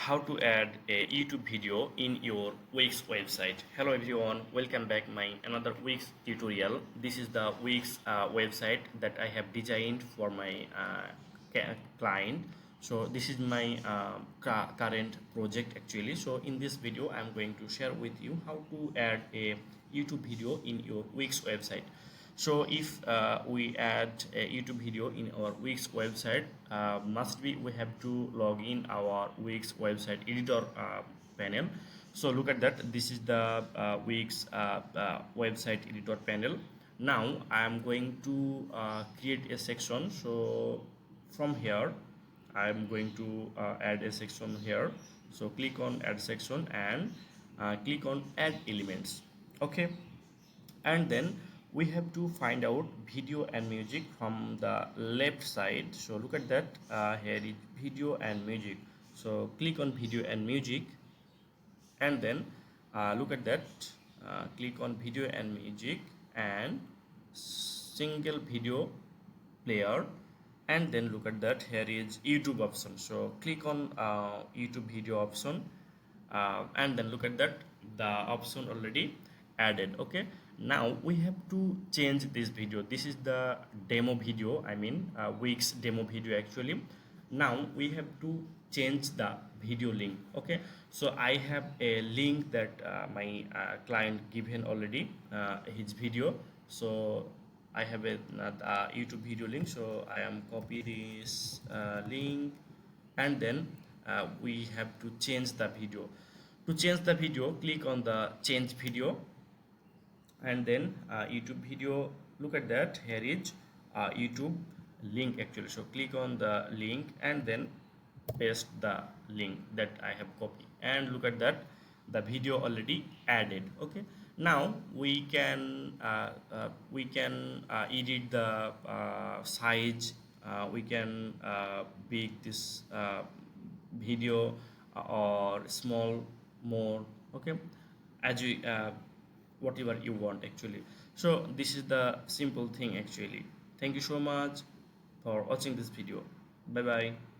how to add a YouTube video in your Wix website. Hello everyone, welcome back my another Wix tutorial. This is the Wix website that I have designed for my client. So this is my current project actually. So in this video I'm going to share with you how to add a YouTube video in your Wix website. So if we add a YouTube video in our Wix website, we have to log in our Wix website editor panel. So look at that. This is the Wix website editor panel. Now I am going to create a section. So from here I am going to add a section here. So click on add section and click on add elements. Okay, and then we have to find out video and music from the left side. So look at that, here is video and music. So click on video and music, and then look at that, click on video and music and single video player, and then look at that, here is YouTube option. So click on YouTube video option, and then look at that, the option already added. Okay, now we have to change this video. This is the demo video, I mean Wix demo video actually. Now we have to change the video link. Okay, so I have a link that my client given already, his video. So I have a YouTube video link, so I am copy this link, and then we have to change the video. To change the video, click on the change video, and then YouTube video. Look at that, here is YouTube link actually. So click on the link and then paste the link that I have copied, and look at that, the video already added. Okay, now we can edit the size. We can make this video or small more. Okay, as you whatever you want actually. So this is the simple thing actually. Thank you so much for watching this video. Bye bye.